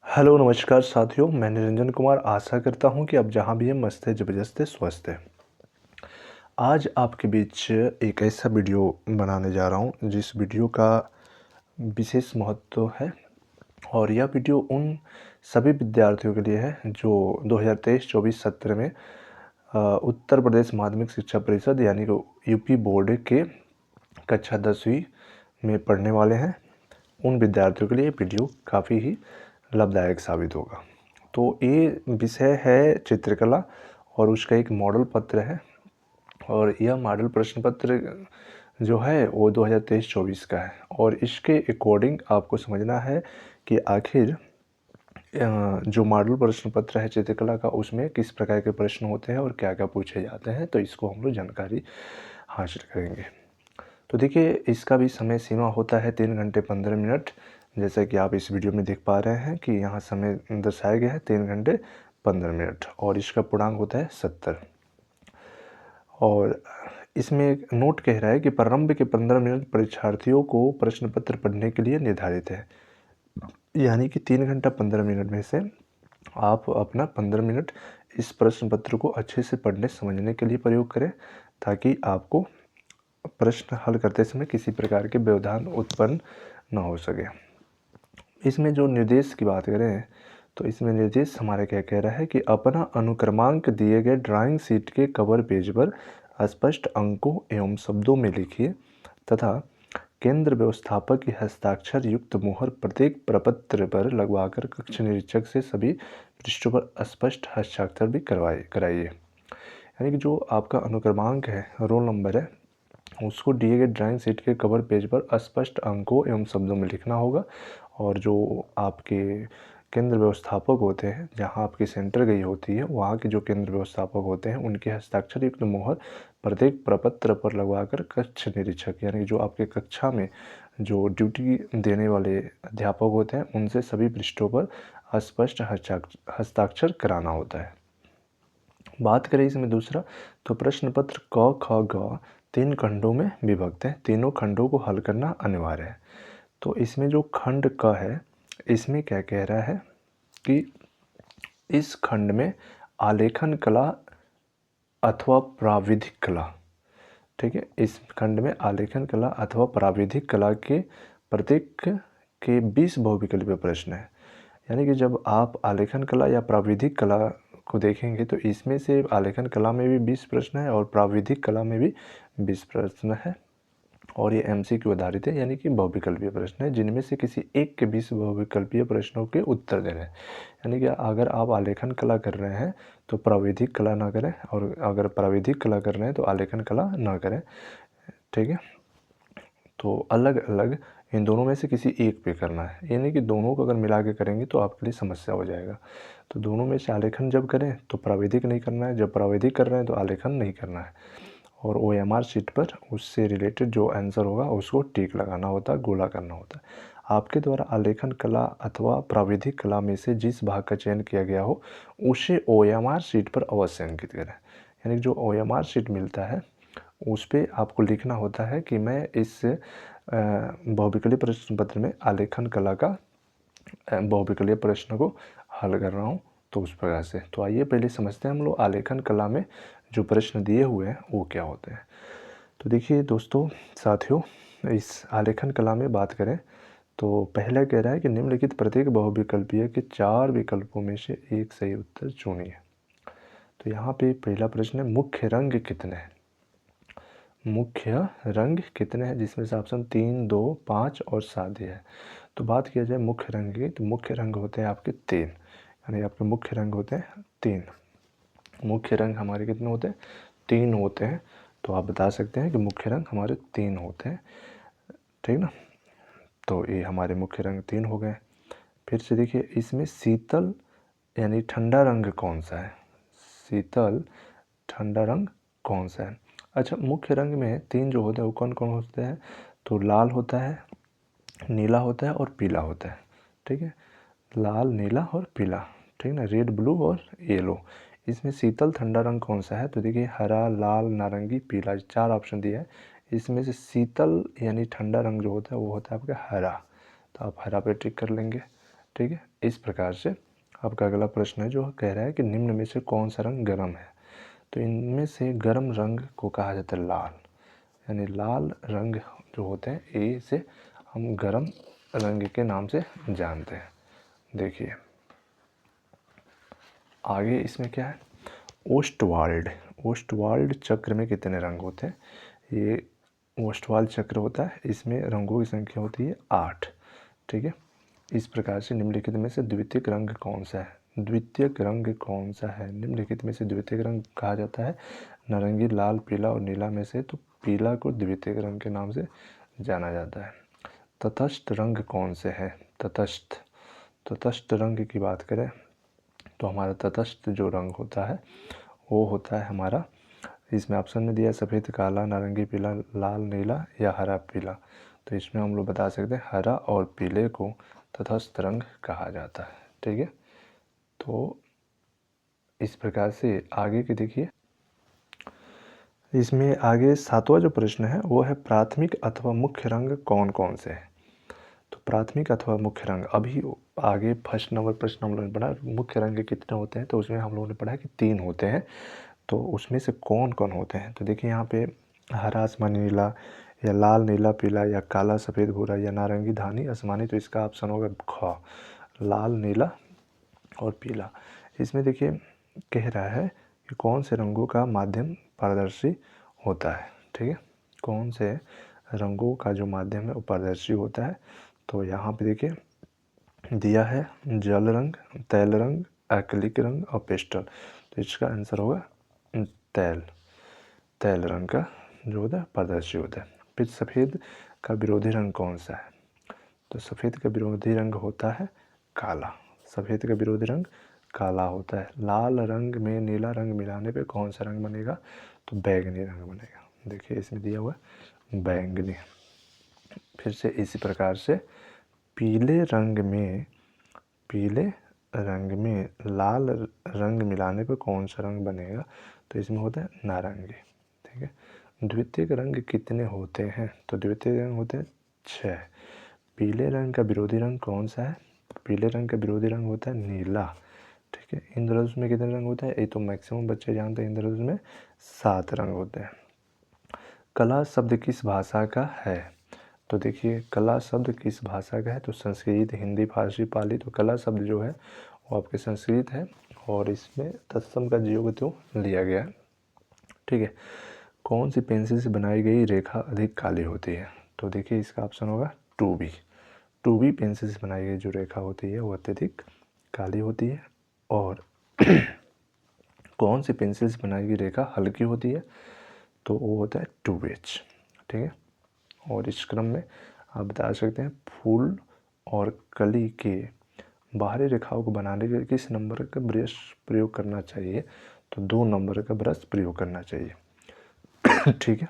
Hello नमस्कार साथियों, मैं निरंजन कुमार आशा करता हूं कि आप जहां भी हैं मस्त है, ज़बरदस्त है, स्वस्थ है। आज आपके बीच एक ऐसा वीडियो बनाने जा रहा हूं जिस वीडियो का विशेष महत्व है और यह वीडियो उन सभी विद्यार्थियों के लिए है जो 2023-24 सत्र में उत्तर प्रदेश माध्यमिक शिक्षा परिषद यानी कि यूपी बोर्ड के कक्षा 10वीं में पढ़ने वाले हैं। उन विद्यार्थियों के लिए वीडियो काफ़ी ही लाभदायक साबित होगा। तो ये विषय है चित्रकला और उसका एक मॉडल पत्र है और यह मॉडल प्रश्न पत्र जो है वो 2023-24 का है और इसके अकॉर्डिंग आपको समझना है कि आखिर जो मॉडल प्रश्न पत्र है चित्रकला का उसमें किस प्रकार के प्रश्न होते हैं और क्या क्या पूछे जाते हैं, तो इसको हम लोग जानकारी हासिल करेंगे। तो देखिए, इसका भी समय सीमा होता है 3 घंटे 15 मिनट, जैसा कि आप इस वीडियो में देख पा रहे हैं कि यहाँ समय दर्शाया गया है 3 घंटे 15 मिनट और इसका पूर्णांक होता है 70। और इसमें एक नोट कह रहा है कि प्रारंभ के 15 मिनट परीक्षार्थियों को प्रश्न पत्र पढ़ने के लिए निर्धारित है, यानी कि 3 घंटा 15 मिनट में से आप अपना 15 मिनट इस प्रश्न पत्र को अच्छे से पढ़ने समझने के लिए प्रयोग करें ताकि आपको प्रश्न हल करते समय किसी प्रकार के व्यवधान उत्पन्न न हो सके। इसमें जो निर्देश की बात करें तो इसमें निर्देश हमारे क्या कह रहा है कि अपना अनुक्रमांक दिए गए ड्राइंग शीट के कवर पेज पर स्पष्ट अंकों एवं शब्दों में लिखिए तथा केंद्र व्यवस्थापक की हस्ताक्षर युक्त मुहर प्रत्येक प्रपत्र पर लगवाकर कक्ष निरीक्षक से सभी पृष्ठों पर स्पष्ट हस्ताक्षर भी कराइए। यानी कि जो आपका अनुक्रमांक है, रोल नंबर है, उसको दिए गए ड्राइंग शीट के कवर पेज पर स्पष्ट अंकों एवं शब्दों में लिखना होगा और जो आपके केंद्र व्यवस्थापक होते हैं, जहां आपकी सेंटर गई होती है, वहां के जो केंद्र व्यवस्थापक होते हैं उनके हस्ताक्षर युक्त मुहर प्रत्येक प्रपत्र पर लगवाकर कक्ष निरीक्षक यानी जो आपके कक्षा में जो ड्यूटी देने वाले अध्यापक होते हैं उनसे सभी पृष्ठों पर स्पष्ट हस्ताक्षर कराना होता है। बात करें इसमें दूसरा, तो प्रश्न पत्र क ख ग 3 खंडों में विभक्त है, तीनों खंडों को हल करना अनिवार्य है। तो इसमें जो खंड क है, इसमें क्या कह रहा है कि इस खंड में आलेखन कला अथवा प्राविधिक कला, ठीक है, इस खंड में आलेखन कला अथवा प्राविधिक कला के प्रत्येक के 20 बहुविकल्पीय प्रश्न है। यानी कि जब आप आलेखन कला या प्राविधिक कला को देखेंगे तो इसमें से आलेखन कला में भी 20 प्रश्न है और प्राविधिक कला में भी 20 प्रश्न है और ये एमसीक्यू आधारित है, यानी कि बहुविकल्पीय प्रश्न है जिनमें से किसी एक के 20 बहुविकल्पीय प्रश्नों के उत्तर देने हैं। यानी कि अगर आप आलेखन कला कर रहे हैं तो प्राविधिक कला ना करें और अगर प्राविधिक कला कर रहे हैं तो आलेखन कला ना करें, ठीक है। तो अलग अलग इन दोनों में से किसी एक पे करना है, यानी कि दोनों को अगर मिला के करेंगे तो आपके लिए समस्या हो जाएगा। तो दोनों में से आलेखन जब करें तो प्राविधिक नहीं करना है, जब प्राविधिक कर रहे हैं तो आलेखन नहीं करना है और ओएमआर शीट पर उससे रिलेटेड जो आंसर होगा उसको टिक लगाना होता है, गोला करना होता है। आपके द्वारा आलेखन कला अथवा प्राविधिक कला में से जिस भाग का चयन किया गया हो उसे ओएमआर शीट पर अवश्य अंकित करें। यानी जो ओएमआर शीट मिलता है उस पर आपको लिखना होता है कि मैं इस बहुविकल्पीय प्रश्न पत्र में आलेखन कला का बहुविकल्पीय प्रश्न को हल कर रहा हूँ, तो उस प्रकार से। तो आइए पहले समझते हैं हम लोग आलेखन कला में जो प्रश्न दिए हुए हैं वो क्या होते हैं। तो देखिए दोस्तों साथियों, इस आलेखन कला में बात करें तो पहला कह रहा है कि निम्नलिखित प्रत्येक बहुविकल्पीय के 4 विकल्पों में से एक सही उत्तर चुनिए। तो यहाँ पे पहला प्रश्न है, मुख्य रंग कितने हैं? मुख्य रंग कितने हैं, जिसमें से ऑप्शन 3, 2, 5 और 7 है। तो बात किया जाए मुख्य रंग की तो मुख्य रंग होते हैं आपके 3, यानी आपके मुख्य रंग होते हैं 3। मुख्य रंग हमारे कितने होते हैं? 3 होते हैं। तो आप बता सकते हैं कि मुख्य रंग हमारे 3 होते हैं, ठीक ना। तो ये हमारे मुख्य रंग 3 हो गए। फिर से देखिए, इसमें शीतल यानी ठंडा रंग कौन सा है? शीतल ठंडा रंग कौन सा है? अच्छा, मुख्य रंग में 3 जो होते हैं वो कौन कौन होते हैं? तो लाल होता है, नीला होता है और पीला होता है, ठीक है। लाल, नीला और पीला, ठीक ना, रेड, ब्लू और येलो। इसमें शीतल ठंडा रंग कौन सा है? तो देखिए, हरा, लाल, नारंगी, पीला, 4 ऑप्शन दिया है। इसमें से शीतल यानी ठंडा रंग जो होता है वो होता है आपका हरा, तो आप हरा पे टिक कर लेंगे, ठीक है। इस प्रकार से आपका अगला प्रश्न है जो कह रहा है कि निम्न में से कौन सा रंग गर्म है। तो इनमें से गर्म रंग को कहा जाता है लाल, यानी लाल रंग जो होते हैं इसे हम गर्म रंग के नाम से जानते हैं। देखिए आगे इसमें क्या है, ओस्टवाल्ड। ओस्टवाल्ड चक्र में कितने रंग होते हैं, ये ओस्टवाल्ड चक्र होता है, इसमें रंगों की संख्या होती है 8। ठीक है। इस प्रकार से निम्नलिखित में से द्वितीयक रंग कौन सा है, द्वितीयक रंग कौन सा है, निम्नलिखित में से द्वितीयक रंग कहा जाता है नारंगी, लाल, पीला और नीला में से तो पीला को द्वितीयक रंग के नाम से जाना जाता है। तटस्थ रंग कौन से है, तटस्थ रंग की बात करें तो हमारा तटस्थ जो रंग होता है वो होता है हमारा, इसमें ऑप्शन में दिया सफ़ेद, काला, नारंगी, पीला, लाल, नीला या हरा पीला। तो इसमें हम लोग बता सकते हैं हरा और पीले को तटस्थ रंग कहा जाता है। ठीक है। तो इस प्रकार से आगे की देखिए, इसमें आगे 7वां जो प्रश्न है वो है प्राथमिक अथवा मुख्य रंग कौन कौन से हैं। तो प्राथमिक अथवा मुख्य रंग, अभी आगे फर्स्ट नंबर प्रश्न हम लोगों ने पढ़ा मुख्य रंग कितने होते हैं, तो उसमें हम लोगों ने पढ़ा कि 3 होते हैं। तो उसमें से कौन कौन होते हैं, तो देखिए यहाँ पे हरा, आसमानी नीला, या लाल, नीला, पीला, या काला, सफ़ेद, भूरा, या नारंगी, धानी, आसमानी। तो इसका ऑप्शन होगा ख, लाल, नीला और पीला। इसमें देखिए कह रहा है कि कौन से रंगों का माध्यम पारदर्शी होता है। ठीक है, कौन से रंगों का जो माध्यम है वो पारदर्शी होता है। तो यहाँ पे देखिए दिया है जल रंग, तैल रंग, एक्रिलिक रंग और पेस्टल। तो इसका आंसर होगा तैल रंग का जो होता है पारदर्शी होता है। फिर सफ़ेद का विरोधी रंग कौन सा है, तो सफ़ेद का विरोधी रंग होता है काला, सफ़ेद का विरोधी रंग काला होता है। लाल रंग में नीला रंग मिलाने पे कौन सा रंग बनेगा, तो बैंगनी रंग बनेगा। देखिए इसमें दिया हुआ है बैंगनी। फिर से इसी प्रकार से पीले रंग में लाल रंग मिलाने पर कौन सा रंग बनेगा, तो इसमें होता है नारंगी। ठीक है। द्वितीयक रंग कितने होते हैं, तो द्वितीयक रंग होते हैं 6। पीले रंग का विरोधी रंग कौन सा है, पीले रंग का विरोधी रंग होता है नीला। ठीक है। इंद्रधनुष में कितने रंग होते हैं, ये तो मैक्सिमम बच्चे जानते हैं, इंद्रधनुष में 7 रंग होते हैं। कला शब्द किस भाषा का है, तो देखिए कला शब्द किस भाषा का है, तो संस्कृत, हिंदी, फारसी, पाली। तो कला शब्द जो है वो आपके संस्कृत है और इसमें तत्सम का योग तो लिया गया है। ठीक है। कौन सी पेंसिल से बनाई गई रेखा अधिक काली होती है, तो देखिए इसका ऑप्शन होगा 2B। 2B पेंसिल से बनाई गई जो रेखा होती है वो अत्यधिक काली होती है। और कौन सी पेंसिल से बनाई गई रेखा हल्की होती है, तो वो होता है 2H। ठीक है। और इस क्रम में आप बता सकते हैं फूल और कली के बाहरी रेखाओं को बनाने के लिए किस नंबर का ब्रश प्रयोग करना चाहिए, तो 2 नंबर का ब्रश प्रयोग करना चाहिए। ठीक है।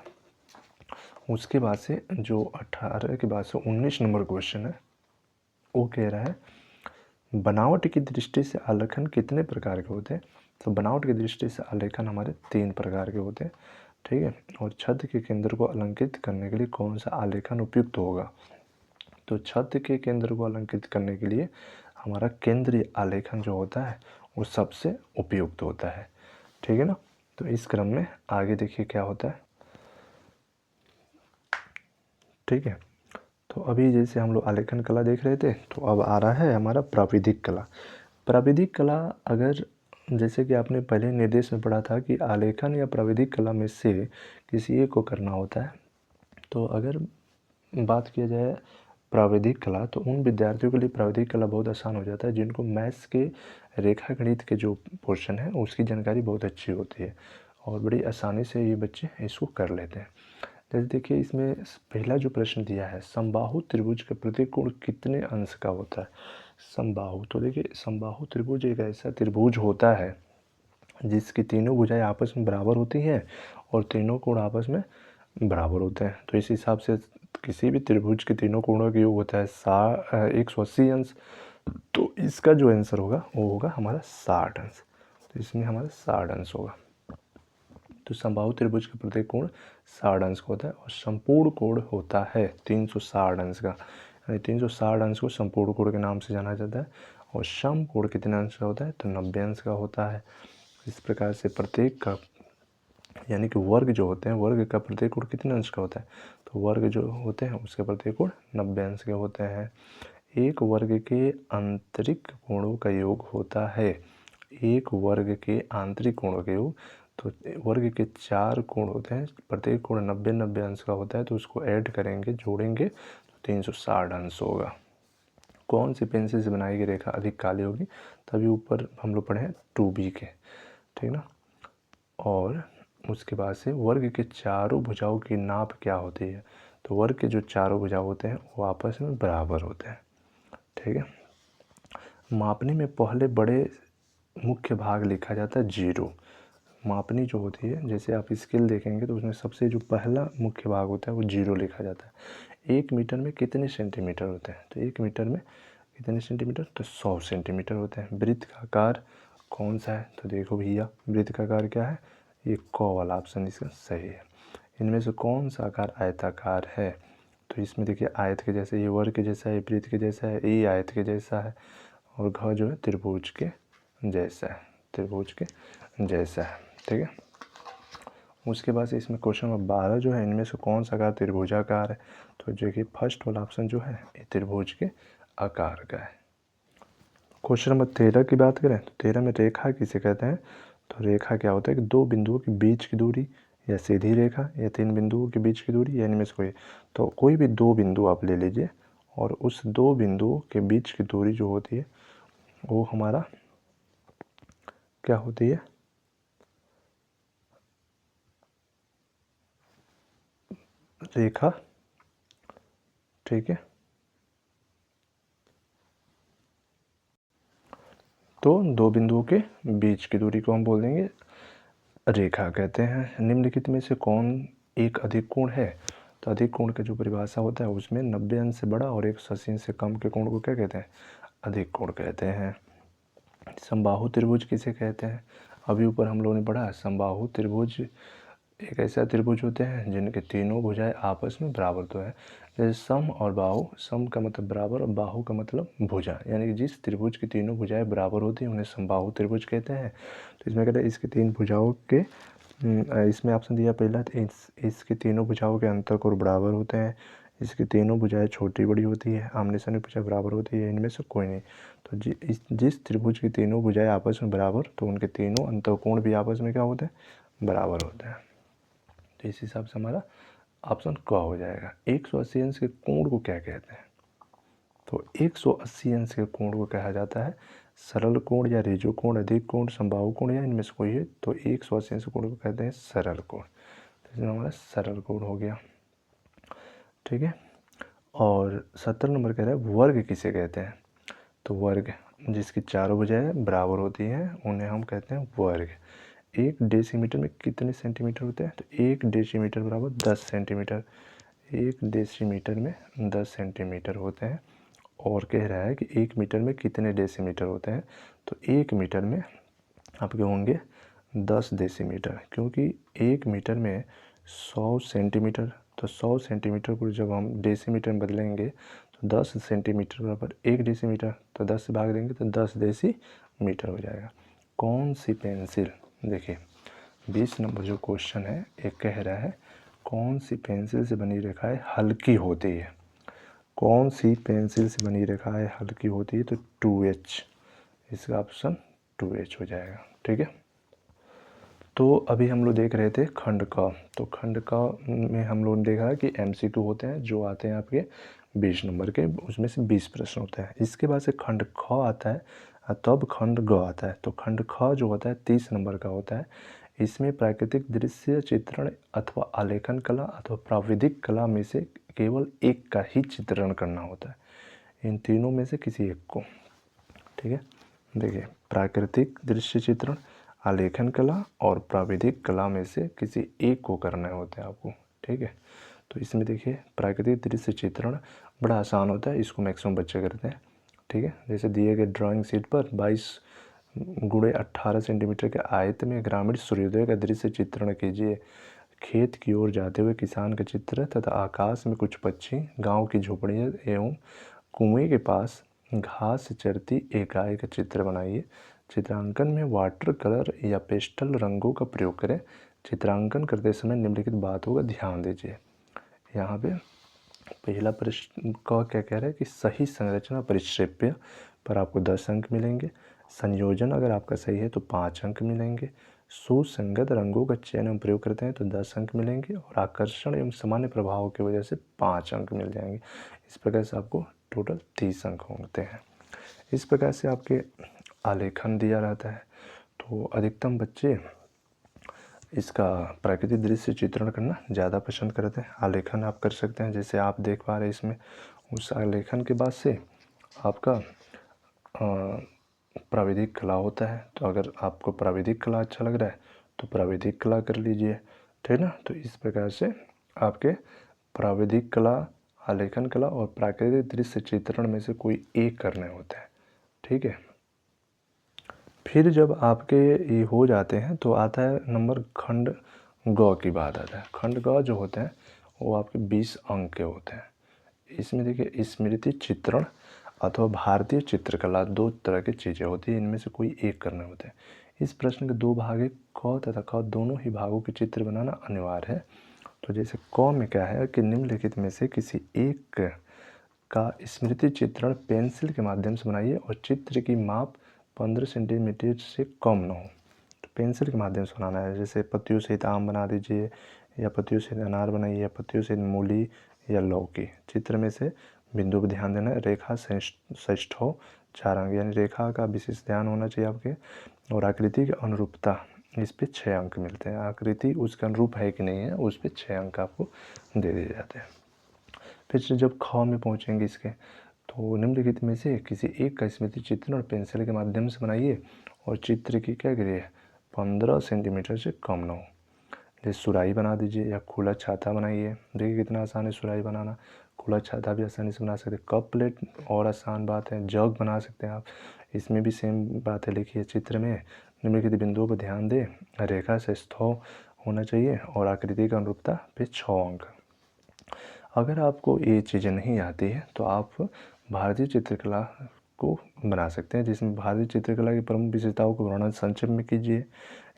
उसके बाद से जो 18 के बाद से 19 नंबर क्वेश्चन है वो कह रहा है बनावट की दृष्टि से आलेखन कितने प्रकार के होते हैं, तो बनावट की दृष्टि से आलेखन हमारे 3 प्रकार के होते हैं। ठीक है। और छत के केंद्र को अलंकृत करने के लिए कौन सा आलेखन उपयुक्त होगा, तो छत के केंद्र को अलंकृत करने के लिए हमारा केंद्रीय आलेखन जो होता है वो सबसे उपयुक्त होता है। ठीक है ना। तो इस क्रम में आगे देखिए क्या होता है। ठीक है। तो अभी जैसे हम लोग आलेखन कला देख रहे थे, तो अब आ रहा है हमारा प्राविधिक कला। प्राविधिक कला, अगर जैसे कि आपने पहले निर्देश में पढ़ा था कि आलेखन या प्राविधिक कला में से किसी एक को करना होता है, तो अगर बात किया जाए प्राविधिक कला तो उन विद्यार्थियों के लिए प्राविधिक कला बहुत आसान हो जाता है जिनको मैथ्स के रेखा गणित के जो पोर्शन है उसकी जानकारी बहुत अच्छी होती है और बड़ी आसानी से ये बच्चे इसको कर लेते हैं। जैसे देखिए इसमें पहला जो प्रश्न दिया है समबाहु त्रिभुज का प्रत्येक कोण कितने अंश का होता है। समबाहु, तो देखिए समबाहु त्रिभुज एक ऐसा त्रिभुज होता है जिसकी तीनों भुजाएं आपस में बराबर होती हैं और तीनों कोण आपस में बराबर होते हैं। तो इस हिसाब से किसी भी त्रिभुज के तीनों कोणों का योग होता है 180 अंश। तो इसका जो आंसर होगा वो होगा हमारा 60 अंश। तो इसमें हमारा 60 अंश होगा। तो समबाहु त्रिभुज का प्रत्येक कोण 60 अंश का होता है और संपूर्ण कोण होता है 360 अंश का। यानी 360 अंश को संपूर्ण कोण के नाम से जाना जाता है। और सम कोण कितने अंश का होता है, तो 90 अंश का होता है। इस प्रकार से प्रत्येक का यानी कि वर्ग जो होते हैं, वर्ग का प्रत्येक कोण कितने अंश का होता है, तो वर्ग जो होते हैं उसके प्रत्येक कोण 90 अंश के होते हैं। एक वर्ग के आंतरिक कोणों का योग होता है, एक वर्ग के आंतरिक कोणों का योग, तो वर्ग के 4 कोण होते हैं, प्रत्येक कोण 90 अंश का होता है, तो उसको ऐड करेंगे, जोड़ेंगे तो 360 अंश होगा। कौन सी पेंसिल से बनाई गई रेखा अधिक काली होगी, तभी ऊपर हम लोग पढ़े हैं 2b के, ठीक ना। और उसके बाद से वर्ग के चारों भुजाओं की नाप क्या होती है, तो वर्ग के जो चारों भुजा होते हैं वो आपस में बराबर होते हैं, ठीक है। मापनी में पहले बड़े मुख्य भाग लिखा जाता है जीरो। मापनी जो होती है, जैसे आप स्केल देखेंगे तो उसमें सबसे जो पहला मुख्य भाग होता है वो जीरो लिखा जाता है। 1 मीटर में कितने सेंटीमीटर होते हैं, तो 1 मीटर में कितने सेंटीमीटर, तो 100 सेंटीमीटर होते हैं। वृत्त का आकार कौन सा है, तो देखो भैया वृत्त का आकार क्या है, ये क वाला ऑप्शन इसका सही है। इनमें से कौन सा आकार आयताकार है, तो इसमें देखिए आयत के जैसे, ये वर्ग के जैसा है, वृत्त के जैसा है, ये आयत के जैसा है, और घ जो है त्रिभुज के जैसा है, त्रिभुज के जैसा है, ठीक है। उसके बाद से इसमें क्वेश्चन नंबर 12 जो है, इनमें से कौन सा आकार त्रिभुजाकार है, तो देखिए फर्स्ट वाला ऑप्शन जो है ये त्रिभुज के आकार का है। क्वेश्चन नंबर 13 की बात करें तो 13 में रेखा किसे कहते हैं, तो रेखा क्या होता है कि दो बिंदुओं के बीच की दूरी, या सीधी रेखा, या तीन बिंदुओं के बीच की दूरी, या इनमें से कोई, तो कोई भी दो बिंदु आप ले लीजिए और उस दो बिंदुओं के बीच की दूरी जो होती है वो हमारा क्या होती है, रेखा, ठीक है। तो दो बिंदुओं के बीच की दूरी को हम बोल देंगे रेखा कहते हैं। निम्नलिखित में से कौन एक अधिक कोण है, तो अधिक कोण का जो परिभाषा होता है उसमें 90 अंश से बड़ा और 180 अंश से कम के कोण को क्या कहते हैं, अधिक कोण कहते हैं। समबाहु त्रिभुज किसे कहते हैं, अभी ऊपर हम लोगों ने पढ़ा, समबाहु त्रिभुज एक ऐसा त्रिभुज होते हैं जिनके तीनों भुजाएं आपस में बराबर तो है। जैसे सम और बाहु, सम का मतलब बराबर और बाहु का मतलब भुजा, यानी कि जिस त्रिभुज की तीनों भुजाएं बराबर होती हैं उन्हें समबाहु त्रिभुज कहते हैं। तो इसमें कहते हैं इसके तीन भुजाओं के, इसमें ऑप्शन दिया पहला, इसके तीनों भुजाओं के अंतःकोण बराबर होते हैं, इसकी तीनों भुजाएं छोटी बड़ी होती है, आमने सामने भुजा बराबर होती है, इनमें से कोई नहीं। तो जिस त्रिभुज की तीनों भुजाएं आपस में बराबर, तो उनके तीनों अंतःकोण भी आपस में क्या होते हैं, बराबर होते हैं। तो इस हिसाब से हमारा ऑप्शन क हो जाएगा। 180 अंश के कोण को क्या कहते हैं, तो 180 अंश के कोण को कहा जाता है सरल कोण या रेजो कोण, अधिक कोण, समबाहु कोण, या इनमें से कोई है, तो 180 अंश कोण को कहते हैं सरल कोण। तो इसमें हमारा सरल कोण हो गया, ठीक है। और 70 नंबर कह रहा है वर्ग किसे कहते हैं, तो वर्ग जिसकी चारों भुजाएं बराबर होती हैं उन्हें हम कहते हैं वर्ग। 1 डेसीमीटर में कितने सेंटीमीटर होते हैं, तो 1 डेसीमीटर बराबर 10 सेंटीमीटर, 1 डेसीमीटर में 10 सेंटीमीटर होते हैं। और कह रहा है कि 1 मीटर में कितने डेसीमीटर होते हैं, तो 1 मीटर में आपके होंगे 10 डेसीमीटर, क्योंकि 1 मीटर में 100 सेंटीमीटर, तो 100 सेंटीमीटर को जब हम डेसीमीटर में बदलेंगे तो 10 सेंटीमीटर बराबर 1 डेसीमीटर, तो 10 से भाग देंगे तो 10 डेसीमीटर हो जाएगा। कौन सी पेंसिल, देखिए 20 नंबर जो क्वेश्चन है ये कह रहा है कौन सी पेंसिल से बनी रेखाएं हल्की होती है, कौन सी पेंसिल से बनी रेखाएं हल्की होती है, तो 2H, इसका ऑप्शन 2H हो जाएगा, ठीक है। तो अभी हम लोग देख रहे थे खंड क, तो खंड क में हम लोगों ने देखा कि MCQ होते हैं जो आते हैं आपके 20 नंबर के, उसमें से 20 प्रश्न होते हैं। इसके बाद से खंड ख आता है, तब खंड ग आता है। तो खंड ख जो होता है 30 नंबर का होता है। इसमें प्राकृतिक दृश्य चित्रण अथवा आलेखन कला अथवा प्राविधिक कला में से केवल एक का ही चित्रण करना होता है, इन तीनों में से किसी एक को, ठीक है। देखिए प्राकृतिक दृश्य चित्रण, आलेखन कला और प्राविधिक कला में से किसी एक को करना होता है आपको, ठीक है। तो इसमें देखिए प्राकृतिक दृश्य चित्रण बड़ा आसान होता है, इसको मैक्सिमम बच्चे करते हैं, ठीक है। जैसे दिए गए ड्राइंग शीट पर 22 × 18 सेंटीमीटर के आयत में ग्रामीण सूर्योदय का दृश्य चित्रण कीजिए, खेत की ओर जाते हुए किसान का चित्र तथा आकाश में कुछ पक्षी, गांव की झोपड़ियाँ एवं कुएं के पास घास से चरती एक गाय का चित्र बनाइए। चित्रांकन में वाटर कलर या पेस्टल रंगों का प्रयोग करें। चित्रांकन करते समय निम्नलिखित बातों का ध्यान दीजिए। यहाँ पे पहला प्रश्न का क्या कह रहा है कि सही संरचना परिक्षेप्य पर आपको 10 अंक मिलेंगे। संयोजन अगर आपका सही है तो 5 अंक मिलेंगे। सुसंगत रंगों का चयन एवं प्रयोग करते हैं तो 10 अंक मिलेंगे और आकर्षण एवं सामान्य प्रभाव की वजह से 5 अंक मिल जाएंगे। इस प्रकार से आपको टोटल 30 अंक होते हैं। इस प्रकार से आपके आलेखन दिया रहता है। तो अधिकतम बच्चे इसका प्राकृतिक दृश्य चित्रण करना ज़्यादा पसंद करते हैं। आलेखन आप कर सकते हैं, जैसे आप देख पा रहे हैं इसमें। उस आलेखन के बाद से आपका प्राविधिक कला होता है। तो अगर आपको प्राविधिक कला अच्छा लग रहा है तो प्राविधिक कला कर लीजिए, ठीक ना। तो इस प्रकार से आपके प्राविधिक कला, आलेखन कला और प्राकृतिक दृश्य चित्रण में से कोई एक करने होते हैं, ठीक है। फिर जब आपके ये हो जाते हैं तो आता है नंबर खंड ग की बात आता है। खंड ग जो होते हैं वो आपके 20 अंक के होते हैं। इसमें देखिए स्मृति चित्रण अथवा भारतीय चित्रकला 2 तरह की चीज़ें होती हैं, इनमें से कोई एक करने होते हैं। इस प्रश्न के 2 भाग है, क तथा ख दोनों ही भागों के चित्र बनाना अनिवार्य है। तो जैसे क में क्या है कि निम्नलिखित में से किसी एक का स्मृति चित्रण पेंसिल के माध्यम से बनाइए और चित्र की माप 15 सेंटीमीटर से कम न हो। तो पेंसिल के माध्यम से बनाना है, जैसे पत्तियों सहित आम बना दीजिए या पत्तियों सहित अनार बनाइए या पत्तियों सहित मूली या लौकी। चित्र में से बिंदु पर ध्यान देना है। रेखा षष्ठ हो 4 अंक, यानी रेखा का विशेष ध्यान होना चाहिए आपके। और आकृति की अनुरूपता, इस पे 6 अंक मिलते हैं। आकृति उसके अनुरूप है कि नहीं है, उस पे 6 अंक आपको दे दिए जाते हैं। फिर से जब ख में पहुँचेंगे इसके, तो निम्नलिखित में से किसी एक का स्मृति चित्रण और पेंसिल के माध्यम से बनाइए और चित्र की क्या करिए 15 सेंटीमीटर से कम न हो। जैसे सुराही बना दीजिए या खुला छाता बनाइए। देखिए कितना आसान है सुराही बनाना। खुला छाता भी आसानी से बना सकते हैं। कप प्लेट और आसान बात है। जग बना सकते हैं आप, इसमें भी सेम बात है। लिखिए चित्र में निम्नलिखित बिंदुओं पर ध्यान दें। रेखा से स्थौ होना चाहिए और आकृति का अनुरूपता पे 6 अंक। अगर आपको ये चीज़ें नहीं आती है तो आप भारतीय चित्रकला को बना सकते हैं, जिसमें भारतीय चित्रकला की प्रमुख विशेषताओं को वर्णन संक्षेप में कीजिए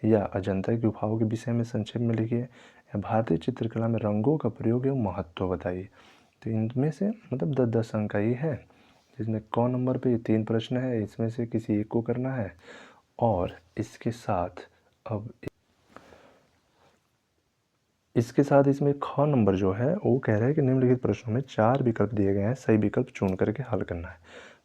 या अजंता की गुफाओं के विषय में संक्षेप में लिखिए या भारतीय चित्रकला में रंगों का प्रयोग एवं महत्व बताइए। तो इनमें से मतलब 10-10 अंक का ही है, जिसमें क नंबर पे 3 प्रश्न है, इसमें से किसी एक को करना है। और इसके साथ अब इसके साथ इसमें ख नंबर जो है वो कह रहा है कि निम्नलिखित प्रश्नों में 4 विकल्प दिए गए हैं, सही विकल्प चुन करके हल करना है।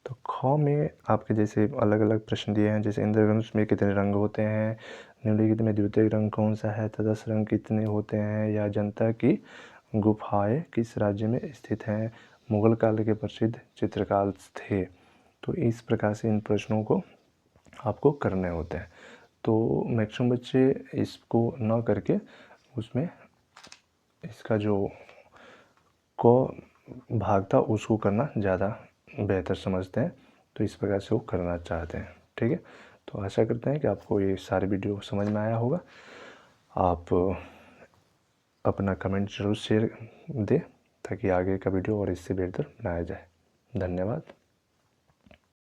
तो ख में आपके जैसे अलग अलग प्रश्न दिए हैं, जैसे इंद्रधनुष में कितने रंग होते हैं, निम्नलिखित में द्वितीय रंग कौन सा है, तटस्थ रंग कितने होते हैं, या अजंता की गुफाएं किस राज्य में स्थित हैं, मुगल काल के प्रसिद्ध चित्रकार थे। तो इस प्रकार से इन प्रश्नों को आपको करने होते हैं। तो मैक्सिमम बच्चे इसको न करके उसमें इसका जो क भाग था उसको करना ज़्यादा बेहतर समझते हैं, तो इस प्रकार से वो करना चाहते हैं, ठीक है। तो आशा करते हैं कि आपको ये सारी वीडियो समझ में आया होगा। आप अपना कमेंट जरूर शेयर दें ताकि आगे का वीडियो और इससे बेहतर बनाया जाए। धन्यवाद।